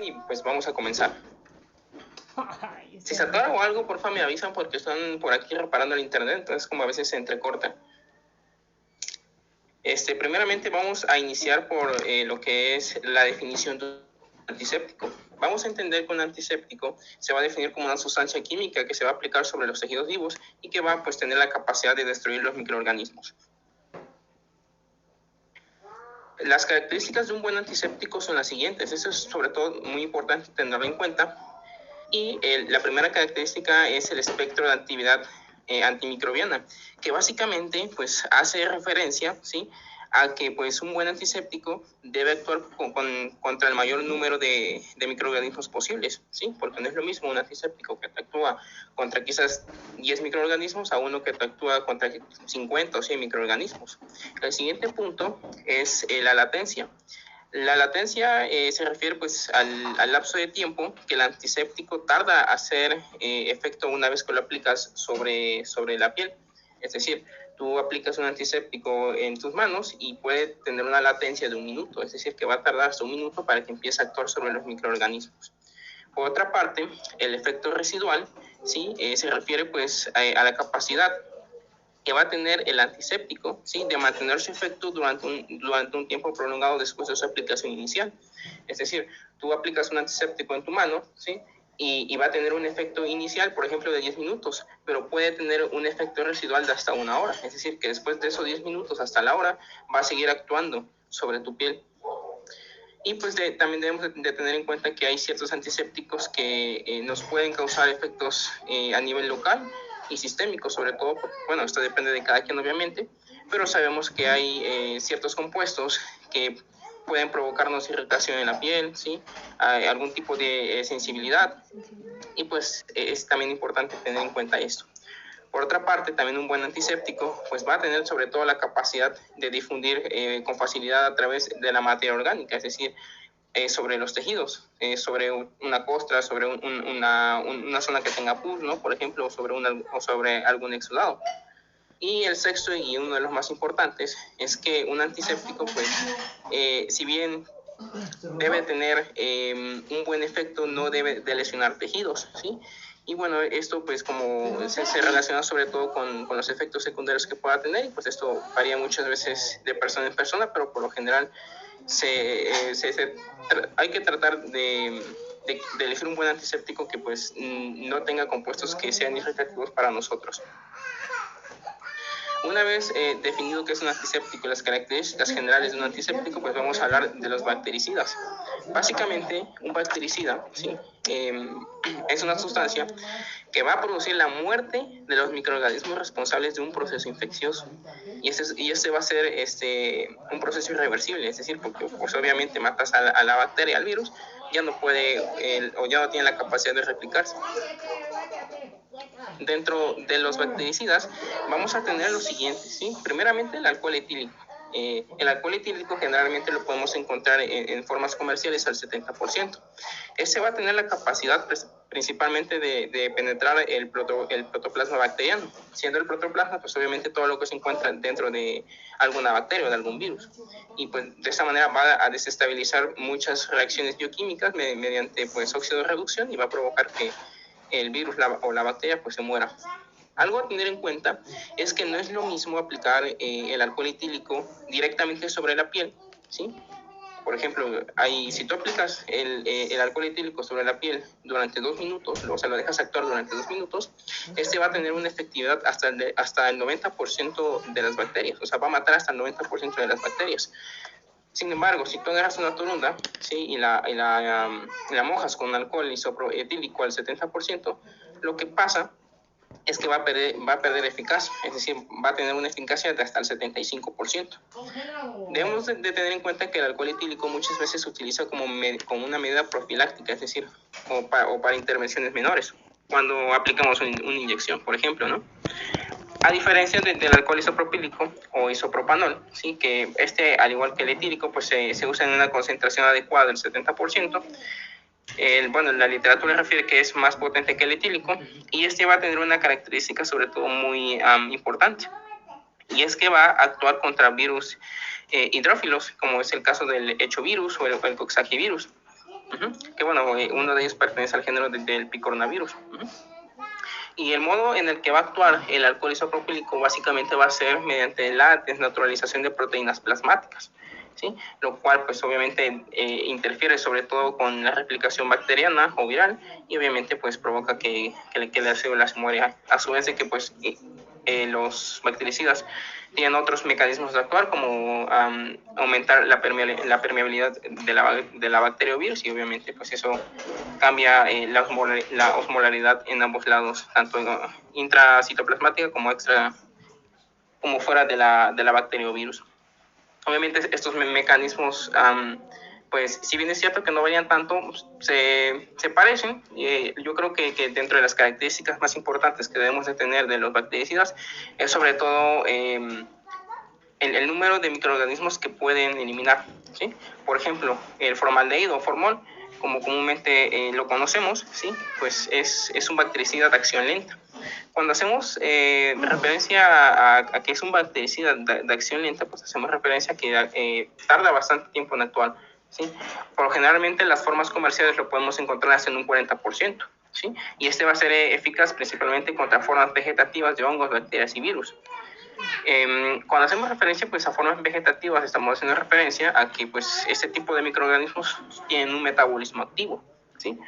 Y pues vamos a comenzar. Si se atora o algo, porfa me avisan porque están por aquí reparando el internet, entonces como a veces se entrecorta. Primeramente vamos a iniciar por lo que es la definición de un antiséptico. Vamos a entender que un antiséptico se va a definir como una sustancia química que se va a aplicar sobre los tejidos vivos y que va a tener la capacidad de destruir los microorganismos. Las características de un buen antiséptico son las siguientes. Eso es sobre todo muy importante tenerlo en cuenta. Y la primera característica es el espectro de actividad antimicrobiana, que básicamente pues hace referencia, ¿sí?, a que pues un buen antiséptico debe actuar contra el mayor número de microorganismos posibles, ¿sí? Porque no es lo mismo un antiséptico que actúa contra quizás 10 microorganismos a uno que actúa contra 50 o 100 microorganismos. El siguiente punto es la latencia. La latencia se refiere pues al lapso de tiempo que el antiséptico tarda a hacer efecto una vez que lo aplicas sobre la piel. Es decir, tú aplicas un antiséptico en tus manos y puede tener una latencia de 1 minuto, es decir, que va a tardar hasta 1 minuto para que empiece a actuar sobre los microorganismos. Por otra parte, el efecto residual, ¿sí?, se refiere pues a la capacidad que va a tener el antiséptico, ¿sí?, de mantener su efecto durante un tiempo prolongado después de su aplicación inicial. Es decir, tú aplicas un antiséptico en tu mano, ¿sí?, y va a tener un efecto inicial, por ejemplo, de 10 minutos, pero puede tener un efecto residual de hasta 1 hora. Es decir, que después de esos 10 minutos hasta la hora va a seguir actuando sobre tu piel. Y pues también debemos de tener en cuenta que hay ciertos antisépticos que nos pueden causar efectos a nivel local y sistémico, sobre todo, bueno, esto depende de cada quien obviamente, pero sabemos que hay ciertos compuestos que pueden provocarnos irritación en la piel, ¿sí?, algún tipo de sensibilidad, y pues es también importante tener en cuenta esto. Por otra parte, también un buen antiséptico pues va a tener sobre todo la capacidad de difundir con facilidad a través de la materia orgánica, es decir, sobre los tejidos, sobre una costra, sobre una zona que tenga pus, ¿no?, por ejemplo, o sobre algún exudado. Y el sexto, y uno de los más importantes, es que un antiséptico, pues, si bien debe tener un buen efecto, no debe de lesionar tejidos, ¿sí? Y bueno, esto pues como se relaciona sobre todo con los efectos secundarios que pueda tener, y pues esto varía muchas veces de persona en persona, pero por lo general hay que tratar de elegir un buen antiséptico que pues no tenga compuestos que sean irritativos para nosotros. Una vez definido qué es un antiséptico y las características generales de un antiséptico, pues vamos a hablar de los bactericidas. Básicamente, un bactericida, ¿sí?, es una sustancia que va a producir la muerte de los microorganismos responsables de un proceso infeccioso. Y este va a ser un proceso irreversible, es decir, porque pues, obviamente matas a la bacteria, al virus, ya no puede o ya no tiene la capacidad de replicarse. Dentro de los bactericidas vamos a tener lo siguiente, ¿sí? Primeramente, el alcohol etílico. El alcohol etílico generalmente lo podemos encontrar en formas comerciales al 70%. Este va a tener la capacidad principalmente de penetrar el protoplasma bacteriano, siendo el protoplasma pues obviamente todo lo que se encuentra dentro de alguna bacteria o de algún virus, y pues de esta manera va a desestabilizar muchas reacciones bioquímicas mediante pues óxido de reducción, y va a provocar que el virus o la bacteria pues se muera. Algo a tener en cuenta es que no es lo mismo aplicar el alcohol etílico directamente sobre la piel, ¿sí? Por ejemplo, si tú aplicas el alcohol etílico sobre la piel durante 2 minutos, o sea, lo dejas actuar durante 2 minutos, va a tener una efectividad hasta el 90% de las bacterias, o sea, va a matar hasta el 90% de las bacterias. Sin embargo, si tú agarras una torunda, ¿sí?, y la mojas con alcohol isoproetílico al 70%, lo que pasa es que va a perder eficacia, es decir, va a tener una eficacia de hasta el 75%. Debemos de tener en cuenta que el alcohol etílico muchas veces se utiliza como una medida profiláctica, es decir, o para intervenciones menores, cuando aplicamos una inyección, por ejemplo, ¿no? A diferencia del alcohol isopropílico o isopropanol, ¿sí?, que al igual que el etílico, pues se usa en una concentración adecuada del 70%. La literatura refiere que es más potente que el etílico, y va a tener una característica sobre todo muy importante, y es que va a actuar contra virus hidrófilos, como es el caso del hechovirus o el coxsackie virus. que bueno, uno de ellos pertenece al género del picoronavirus. Y el modo en el que va a actuar el alcohol isopropílico básicamente va a ser mediante la desnaturalización de proteínas plasmáticas, ¿sí? Lo cual pues obviamente interfiere sobre todo con la replicación bacteriana o viral y obviamente pues provoca que las células mueran, a su vez de que pues los bactericidas tienen otros mecanismos de actuar como aumentar la permeabilidad de la bacteria o virus y obviamente pues eso cambia la osmolaridad en ambos lados, tanto intracitoplasmática como como fuera de la bacteria o virus. Obviamente estos mecanismos, pues si bien es cierto que no varían tanto, se parecen. Yo creo que dentro de las características más importantes que debemos de tener de los bactericidas es sobre todo el número de microorganismos que pueden eliminar, ¿sí? Por ejemplo, el formaldehído o formol, como comúnmente lo conocemos, ¿sí? Pues es un bactericida de acción lenta. Cuando hacemos referencia a que es un bactericida de acción lenta, pues hacemos referencia a que tarda bastante tiempo en actuar, ¿sí? Por generalmente las formas comerciales lo podemos encontrar hasta en un 40%, ¿sí? Y este va a ser eficaz principalmente contra formas vegetativas de hongos, bacterias y virus. Cuando hacemos referencia pues a formas vegetativas estamos haciendo referencia a que pues este tipo de microorganismos tienen un metabolismo activo, ¿sí?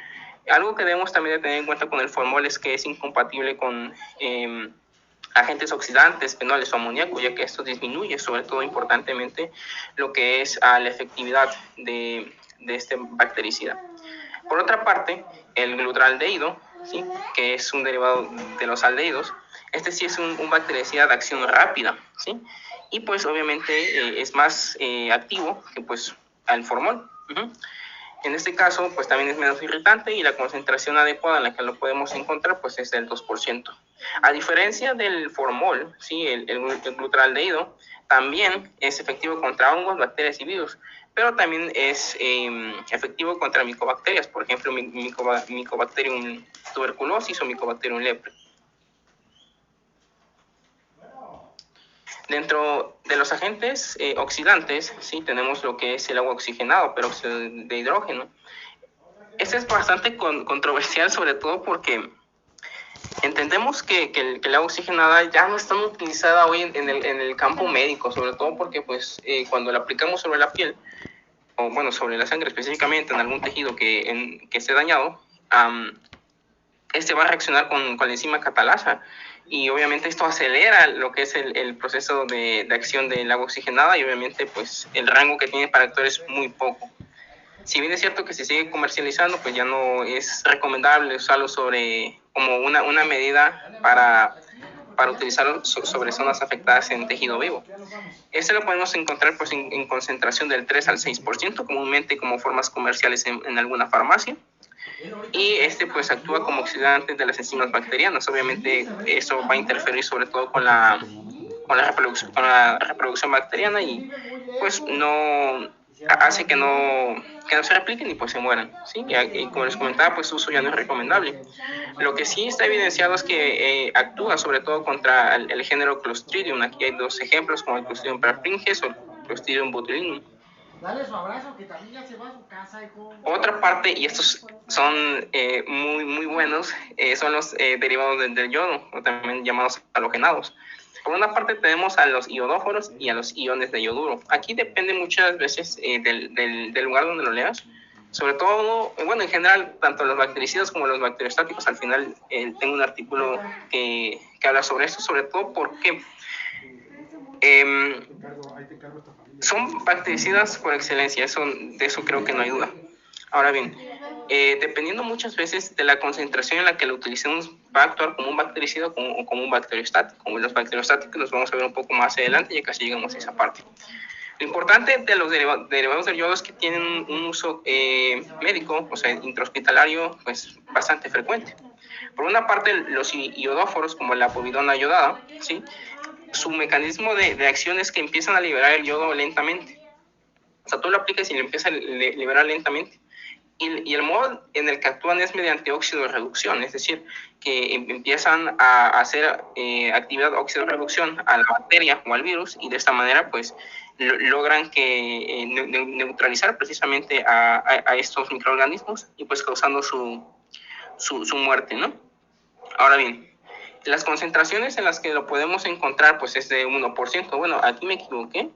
Algo que debemos también de tener en cuenta con el formol es que es incompatible con agentes oxidantes, fenoles o amoníaco, ya que esto disminuye sobre todo importantemente lo que es la efectividad de este bactericida. Por otra parte, el glutaraldehído, ¿sí? Que es un derivado de los aldehídos, este sí es un bactericida de acción rápida, ¿sí? Y pues obviamente es más activo que pues el formol. En este caso, pues también es menos irritante y la concentración adecuada en la que lo podemos encontrar pues es del 2%. A diferencia del formol, ¿sí? el glutaraldehído también es efectivo contra hongos, bacterias y virus, pero también es efectivo contra micobacterias, por ejemplo, Mycobacterium tuberculosis o Mycobacterium lepre. Dentro de los agentes oxidantes, sí, tenemos lo que es el agua oxigenado, peróxido de hidrógeno. Este es bastante controversial, sobre todo porque entendemos que el agua oxigenada ya no está utilizada hoy en el campo médico, sobre todo porque pues, cuando la aplicamos sobre la piel, o bueno, sobre la sangre específicamente, en algún tejido que esté dañado, este va a reaccionar con la enzima catalasa y obviamente esto acelera lo que es el proceso de acción del agua oxigenada y obviamente pues el rango que tiene para actuar es muy poco. Si bien es cierto que se sigue comercializando, pues ya no es recomendable usarlo como una medida para utilizarlo sobre zonas afectadas en tejido vivo. Este lo podemos encontrar pues en concentración del 3 al 6%, comúnmente como formas comerciales en alguna farmacia. Y este pues actúa como oxidante de las enzimas bacterianas. Obviamente eso va a interferir sobre todo con la reproducción bacteriana y pues no hace que no se repliquen y pues se mueran, ¿sí? Y como les comentaba, pues su uso ya no es recomendable. Lo que sí está evidenciado es que actúa sobre todo contra el género Clostridium. Aquí hay dos ejemplos, como el Clostridium perfringens o el Clostridium botulinum. Dale su abrazo, que también ya se va a su casa, hijo. Otra parte, y estos son muy buenos, son los derivados del yodo, o también llamados halogenados. Por una parte tenemos a los iodoforos y a los iones de yoduro. Aquí depende muchas veces del lugar donde lo leas. Sobre todo, bueno, en general, tanto los bactericidas como los bacteriostáticos, al final tengo un artículo que habla sobre esto, sobre todo porque son bactericidas por excelencia, de eso creo que no hay duda. Ahora bien, dependiendo muchas veces de la concentración en la que lo utilicemos, va a actuar como un bactericida o como un bacteriostático. Como los bacteriostáticos los vamos a ver un poco más adelante, ya casi llegamos a esa parte. Lo importante de los derivados del yodo es que tienen un uso médico, o sea, intrahospitalario, pues bastante frecuente. Por una parte, los iodóforos, como la povidona iodada, ¿sí? Su mecanismo de acción es que empiezan a liberar el yodo lentamente. O sea, tú lo aplicas y lo empiezas a liberar lentamente. Y el modo en el que actúan es mediante óxido-reducción, es decir, que empiezan a hacer actividad óxido-reducción a la bacteria o al virus, y de esta manera pues logran que neutralizar precisamente a estos microorganismos, y pues causando su muerte, ¿no? Ahora bien, las concentraciones en las que lo podemos encontrar pues es de 1%. Bueno, aquí me equivoqué,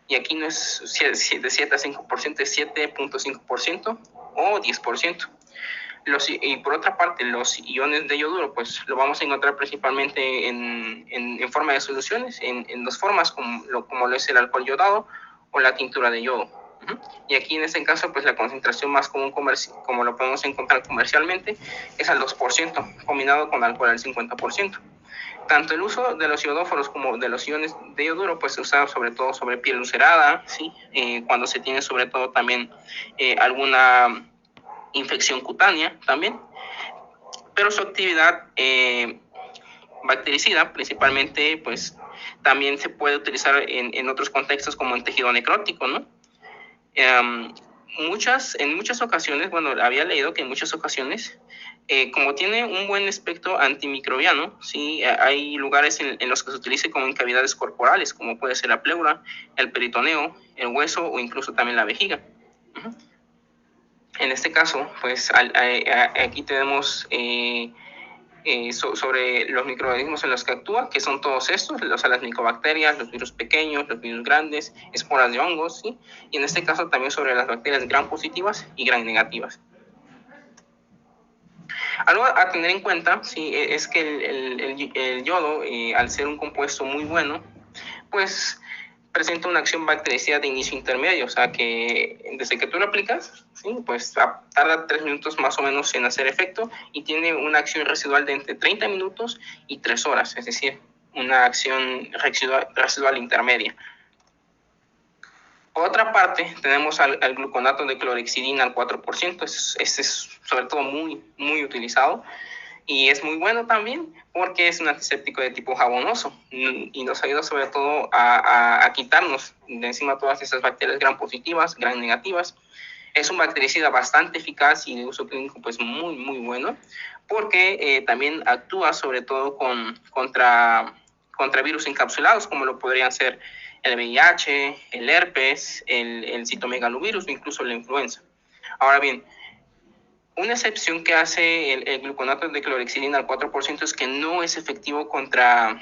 y aquí no es de 7 a 5%, es 7.5% o 10%. Y por otra parte, los iones de yoduro, pues lo vamos a encontrar principalmente en forma de soluciones, en dos formas, como lo es el alcohol yodado o la tintura de yodo. Y aquí en este caso, pues la concentración más común, como lo podemos encontrar comercialmente, es al 2%, combinado con alcohol al 50%. Tanto el uso de los iodoforos como de los iones de yoduro pues se usa sobre todo sobre piel ulcerada, ¿sí? Cuando se tiene sobre todo también alguna infección cutánea también, pero su actividad bactericida principalmente pues también se puede utilizar en otros contextos como en tejido necrótico, ¿no? En muchas ocasiones, bueno, había leído que en muchas ocasiones, como tiene un buen espectro antimicrobiano, ¿sí? Hay lugares en los que se utiliza como en cavidades corporales, como puede ser la pleura, el peritoneo, el hueso o incluso también la vejiga. En este caso, pues aquí tenemos sobre los microorganismos en los que actúa, que son todos estos, las micobacterias, los virus pequeños, los virus grandes, esporas de hongos, ¿sí? Y en este caso también sobre las bacterias gram positivas y gram negativas. Algo a tener en cuenta, ¿sí? Es que el yodo, al ser un compuesto muy bueno, pues presenta una acción bactericida de inicio intermedio, o sea que desde que tú lo aplicas, ¿sí? Pues tarda 3 minutos más o menos en hacer efecto, y tiene una acción residual de entre 30 minutos y 3 horas, es decir, una acción residual intermedia. Por otra parte, tenemos al gluconato de clorhexidina al 4%, este es sobre todo muy, muy utilizado, y es muy bueno también porque es un antiséptico de tipo jabonoso y nos ayuda sobre todo a quitarnos de encima todas esas bacterias gram positivas, gram negativas. Es un bactericida bastante eficaz y de uso clínico pues muy, muy bueno, porque también actúa sobre todo contra virus encapsulados, como lo podrían ser el VIH, el herpes, el citomegalovirus o incluso la influenza. Ahora bien, una excepción que hace el gluconato de clorhexidina al 4% es que no es efectivo contra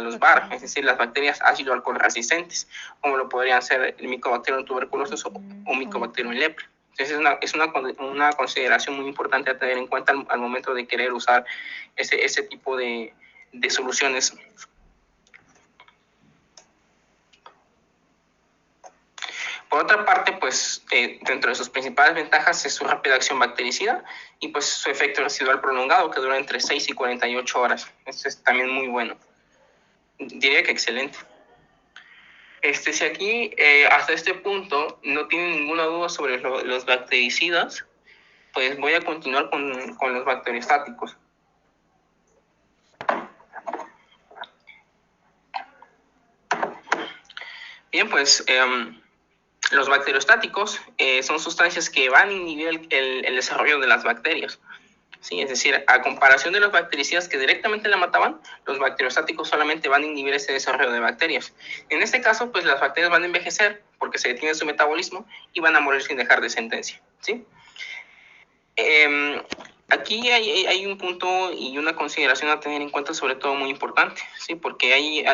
los VAR, es decir, las bacterias ácido alcohol resistentes, como lo podrían ser el Mycobacterium tuberculosis o Mycobacterium lepre. Entonces es una consideración muy importante a tener en cuenta al momento de querer usar ese tipo de soluciones. Por otra parte, pues dentro de sus principales ventajas es su rápida acción bactericida y pues su efecto residual prolongado, que dura entre 6 y 48 horas. Esto es también muy bueno. Diría que excelente. Si aquí hasta este punto no tienen ninguna duda sobre los bactericidas, pues voy a continuar con los bacteriostáticos. Bien, pues los bacteriostáticos son sustancias que van a inhibir el desarrollo de las bacterias. Sí, es decir, a comparación de los bactericidas que directamente la mataban, los bacteriostáticos solamente van a inhibir ese desarrollo de bacterias. En este caso, pues las bacterias van a envejecer porque se detiene su metabolismo y van a morir sin dejar descendencia, ¿sí? Aquí hay un punto y una consideración a tener en cuenta, sobre todo muy importante, ¿sí? Porque hay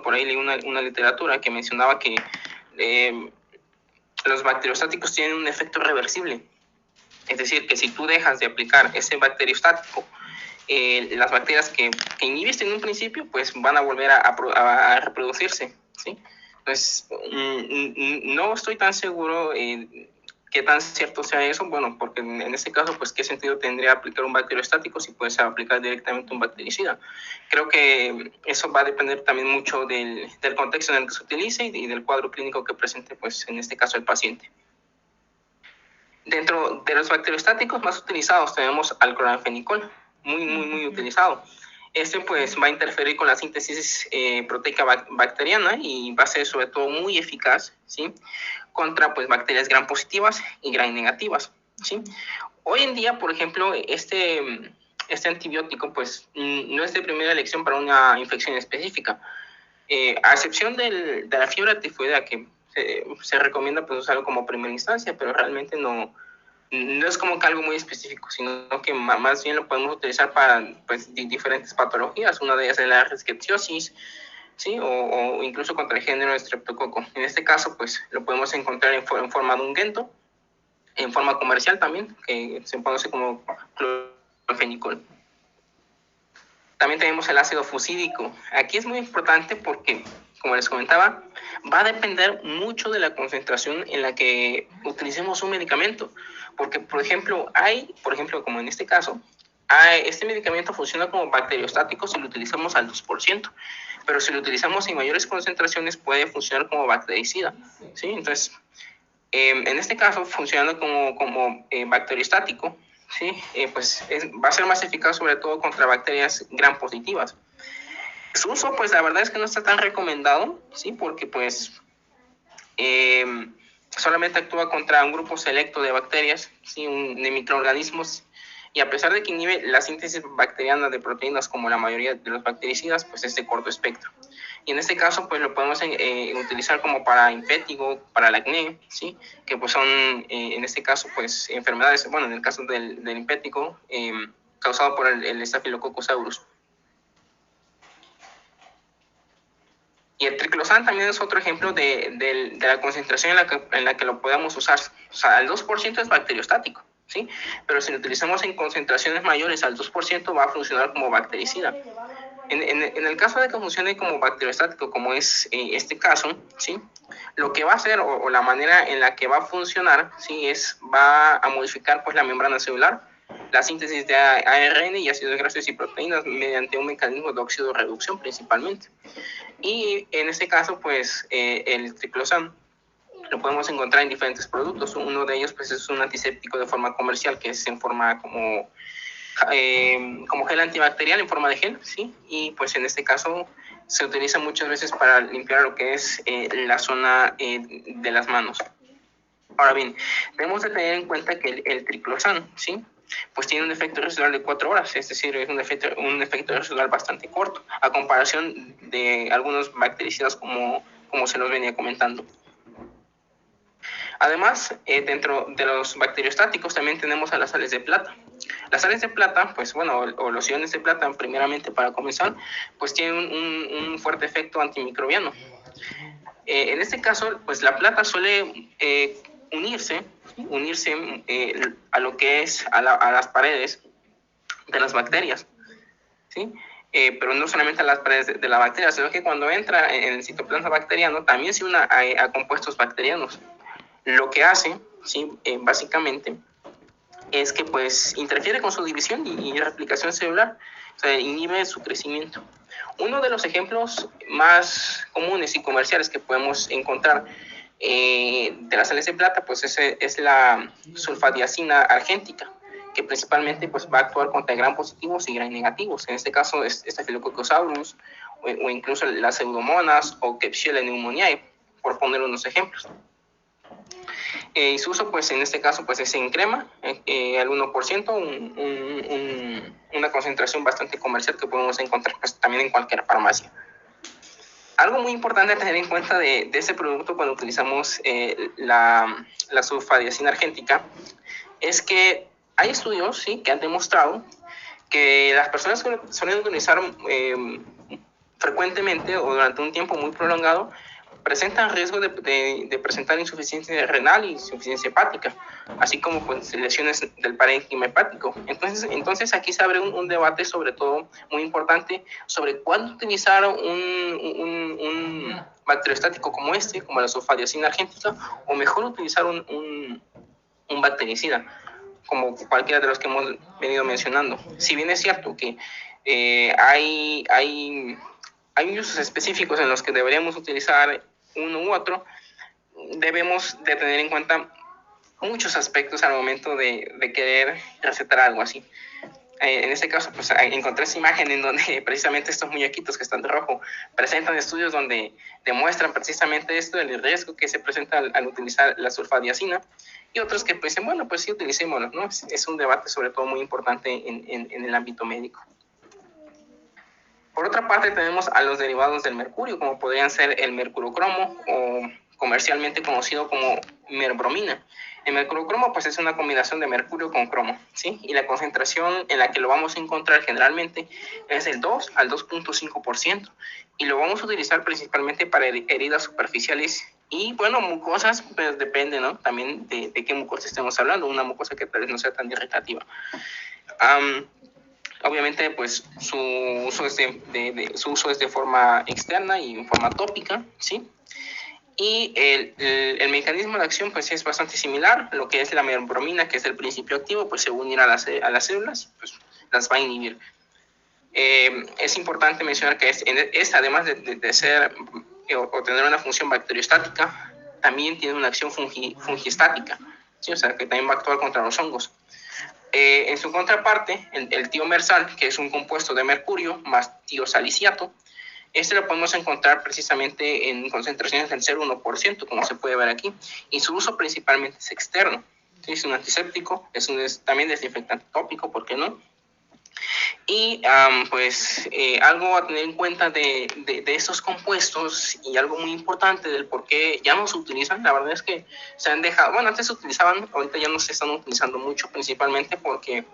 por ahí leí una literatura que mencionaba que los bacteriostáticos tienen un efecto reversible. Es decir, que si tú dejas de aplicar ese bacteriostático, las bacterias que inhibiste en un principio, pues van a volver a reproducirse, ¿sí? Entonces, no estoy tan seguro qué tan cierto sea eso, bueno, porque en este caso, pues, ¿qué sentido tendría aplicar un bacteriostático si puedes aplicar directamente un bactericida? Creo que eso va a depender también mucho del contexto en el que se utilice y del cuadro clínico que presente, pues, en este caso, el paciente. Dentro de los bacteriostáticos más utilizados tenemos al cloranfenicol, muy, muy, muy utilizado. Pues va a interferir con la síntesis proteica bacteriana y va a ser sobre todo muy eficaz, ¿sí? contra pues bacterias gram positivas y gram negativas, ¿sí? Hoy en día, por ejemplo, este antibiótico pues no es de primera elección para una infección específica, a excepción de la fiebre tifoidea, que se recomienda pues usarlo como primera instancia, pero realmente no es como que algo muy específico, sino que más bien lo podemos utilizar para pues diferentes patologías. Una de ellas es la rickettsiosis, ¿sí? O incluso contra el género de Streptococo. En este caso, pues lo podemos encontrar en forma de ungüento, en forma comercial también, que se conoce como clorfenicol. También tenemos el ácido fusídico. Aquí es muy importante porque, como les comentaba, va a depender mucho de la concentración en la que utilicemos un medicamento. Porque, por ejemplo, como en este caso, este medicamento funciona como bacteriostático si lo utilizamos al 2%, pero si lo utilizamos en mayores concentraciones puede funcionar como bactericida, ¿sí? Entonces, en este caso, funcionando como bacteriostático, ¿sí? Pues va a ser más eficaz sobre todo contra bacterias gram positivas. Su uso, pues la verdad es que no está tan recomendado, ¿sí? Porque pues solamente actúa contra un grupo selecto de bacterias, ¿sí? De microorganismos, y a pesar de que inhibe la síntesis bacteriana de proteínas como la mayoría de los bactericidas, pues es de corto espectro. Y en este caso, pues lo podemos utilizar como para impétigo, para el acné, ¿sí? Que pues son, en este caso, pues enfermedades, bueno, en el caso del impétigo, causado por el Staphylococcus aureus. Y el triclosan también es otro ejemplo de la concentración en la que lo podemos usar. O sea, al 2% es bacteriostático, ¿sí? Pero si lo utilizamos en concentraciones mayores al 2% va a funcionar como bactericida. En el caso de que funcione como bacteriostático, como es este caso, ¿sí? Lo que va a hacer o la manera en la que va a funcionar, ¿sí? Va a modificar pues la membrana celular, la síntesis de ARN y ácidos grasos y proteínas mediante un mecanismo de oxidorreducción principalmente. Y en este caso, pues el triclosan lo podemos encontrar en diferentes productos. Uno de ellos pues es un antiséptico de forma comercial, que es en forma como gel antibacterial, en forma de gel, ¿sí? Y pues en este caso se utiliza muchas veces para limpiar lo que es la zona de las manos. Ahora bien, debemos de tener en cuenta que el triclosan, ¿sí? Pues tiene un efecto residual de 4 horas, es decir, es un efecto residual bastante corto, a comparación de algunos bactericidas como se nos venía comentando. Además, dentro de los bacteriostáticos también tenemos a las sales de plata. Las sales de plata, pues bueno, o los iones de plata, primeramente para comenzar, pues tienen un fuerte efecto antimicrobiano. En este caso, pues la plata suele unirse a lo que es a las paredes de las bacterias, ¿sí? Pero no solamente a las paredes de la bacteria, sino que cuando entra en el citoplasma bacteriano también se une a compuestos bacterianos. Lo que hace, ¿sí? Básicamente, es que pues interfiere con su división y replicación celular, o sea, inhibe su crecimiento. Uno de los ejemplos más comunes y comerciales que podemos encontrar de las sales de plata, pues es la sulfadiazina argéntica, que principalmente pues, va a actuar contra gram positivos y gram negativos. En este caso es Staphylococcus aureus, o incluso las pseudomonas o Klebsiella pneumoniae, por poner unos ejemplos. Y su uso, pues en este caso, pues es en crema, al 1%, una concentración bastante comercial que podemos encontrar pues, también en cualquier farmacia. Algo muy importante a tener en cuenta de este producto cuando utilizamos la sulfadiazina argéntica es que hay estudios, ¿sí? Que han demostrado que las personas que suelen utilizar frecuentemente o durante un tiempo muy prolongado presentan riesgo de presentar insuficiencia renal y insuficiencia hepática, así como pues, lesiones del parénquima hepático. Entonces aquí se abre un debate sobre todo muy importante sobre cuándo utilizar un bacteriostático como como la sulfadiazina argéntica, o mejor utilizar un bactericida, como cualquiera de los que hemos venido mencionando. Si bien es cierto que hay usos específicos en los que deberíamos utilizar uno u otro, debemos de tener en cuenta muchos aspectos al momento de querer recetar algo así. En este caso, pues encontré esa imagen en donde precisamente estos muñequitos que están de rojo presentan estudios donde demuestran precisamente esto, el riesgo que se presenta al utilizar la sulfadiazina, y otros que pues dicen, bueno, pues sí, utilicémoslo, ¿no? Es un debate sobre todo muy importante en el ámbito médico. Por otra parte, tenemos a los derivados del mercurio, como podrían ser el mercurocromo o comercialmente conocido como merbromina. El mercurocromo pues es una combinación de mercurio con cromo, ¿sí? Y la concentración en la que lo vamos a encontrar generalmente es del 2 al 2.5%, y lo vamos a utilizar principalmente para heridas superficiales y, bueno, mucosas, pues depende, ¿no? También de qué mucosa estemos hablando, una mucosa que tal vez no sea tan irritativa. Obviamente, pues su uso es de forma externa y en forma tópica, ¿sí? Y el mecanismo de acción pues es bastante similar. Lo que es la merbromina, que es el principio activo, pues se va a unir a las células, pues las va a inhibir. Es importante mencionar que además de ser o tener una función bacteriostática, también tiene una acción fungistática, ¿sí? O sea, que también va a actuar contra los hongos. En su contraparte, el tiomersal, que es un compuesto de mercurio más tiosaliciato, este lo podemos encontrar precisamente en concentraciones del 0,1%, como se puede ver aquí, y su uso principalmente es externo. ¿Sí? Es un antiséptico, también desinfectante tópico, ¿por qué no? Y algo a tener en cuenta de estos compuestos, y algo muy importante del por qué ya no se utilizan, la verdad es que se han dejado, bueno, antes se utilizaban, ahorita ya no se están utilizando mucho, principalmente porque,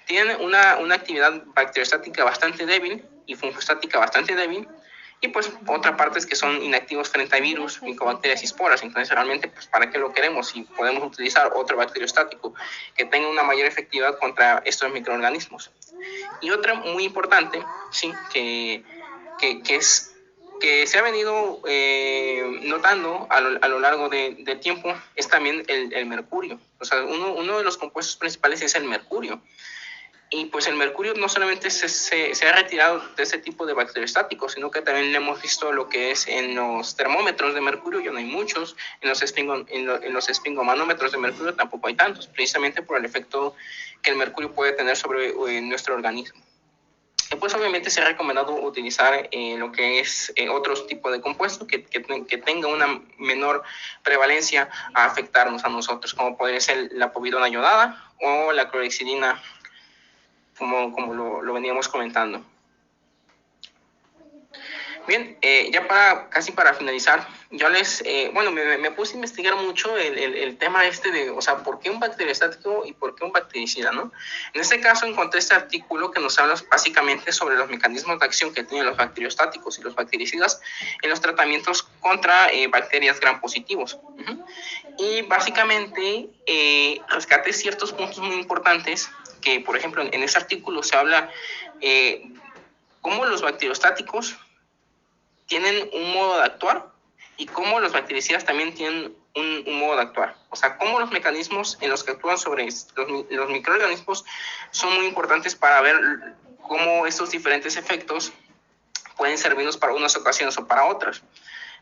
tienen una actividad bacteriostática bastante débil y fungostática bastante débil, y pues otra parte es que son inactivos frente a virus, micobacterias y esporas. Entonces realmente, pues ¿para qué lo queremos si podemos utilizar otro bacteriostático que tenga una mayor efectividad contra estos microorganismos? Y otra muy importante, sí, que se ha venido notando a lo largo del tiempo, es también el mercurio. O sea, uno de los compuestos principales es el mercurio. Y pues el mercurio no solamente se ha retirado de ese tipo de bacteriostáticos, sino que también le hemos visto lo que es en los termómetros de mercurio, ya no hay muchos, en los esfingomanómetros de mercurio tampoco hay tantos, precisamente por el efecto que el mercurio puede tener sobre nuestro organismo. Y pues obviamente se ha recomendado utilizar lo que es otros tipos de compuestos que tenga una menor prevalencia a afectarnos a nosotros, como podría ser la povidona iodada o la clorhexidina, como lo veníamos comentando. Bien, ya casi para finalizar, yo me puse a investigar mucho el tema o sea, ¿por qué un bacteriostático y por qué un bactericida, no? En este caso encontré este artículo que nos habla básicamente sobre los mecanismos de acción que tienen los bacteriostáticos y los bactericidas en los tratamientos contra bacterias gram positivos. Y básicamente rescaté ciertos puntos muy importantes que, por ejemplo, en ese artículo se habla cómo los bacteriostáticos tienen un modo de actuar y cómo los bactericidas también tienen un modo de actuar. O sea, cómo los mecanismos en los que actúan sobre los microorganismos son muy importantes para ver cómo estos diferentes efectos pueden servirnos para unas ocasiones o para otras.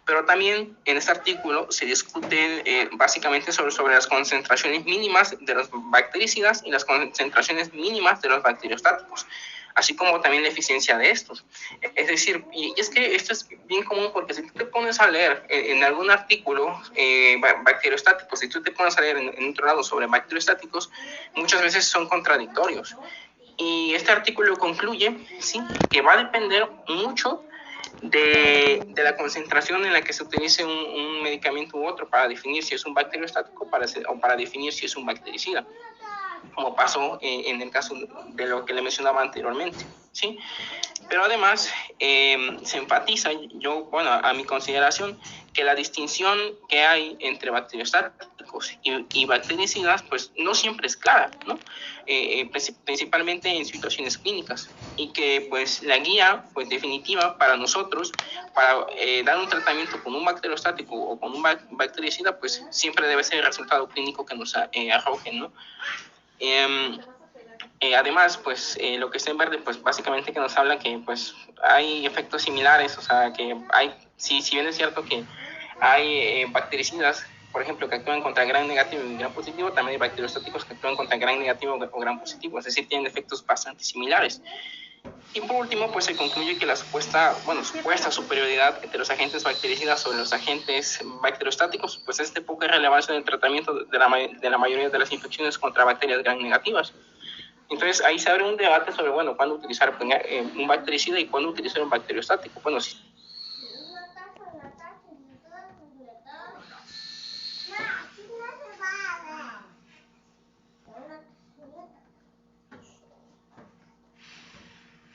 Pero también en este artículo se discute básicamente sobre las concentraciones mínimas de los bactericidas y las concentraciones mínimas de los bacteriostáticos, así como también la eficiencia de estos. Es decir, y es que esto es bien común, porque si tú te pones a leer en algún artículo bacteriostáticos, si tú te pones a leer en otro lado sobre bacteriostáticos, muchas veces son contradictorios. Y este artículo concluye, sí, que va a depender mucho de la concentración en la que se utilice un medicamento u otro para definir si es un bacteriostático o para definir si es un bactericida, como pasó en el caso de lo que le mencionaba anteriormente, ¿sí? Pero además se enfatiza, a mi consideración, que la distinción que hay entre bacteriostáticos y bactericidas, pues no siempre es clara, ¿no? Principalmente en situaciones clínicas, y que pues la guía pues definitiva para nosotros, para dar un tratamiento con un bacteriostático o con un bactericida, pues siempre debe ser el resultado clínico que nos arrojen, ¿no? Además, pues lo que está en verde, pues básicamente que nos habla que pues hay efectos similares, o sea, que hay, si bien es cierto que hay bactericidas por ejemplo, que actúan contra gran negativo y gran positivo, también hay bacteriostáticos que actúan contra gran negativo o gran positivo, es decir, tienen efectos bastante similares. Y por último, pues se concluye que la supuesta superioridad entre los agentes bactericidas sobre los agentes bacteriostáticos, pues es de poca relevancia en el tratamiento de la mayoría de las infecciones contra bacterias gram negativas. Entonces ahí se abre un debate sobre, bueno, cuándo utilizar un bactericida y cuándo utilizar un bacteriostático. Bueno,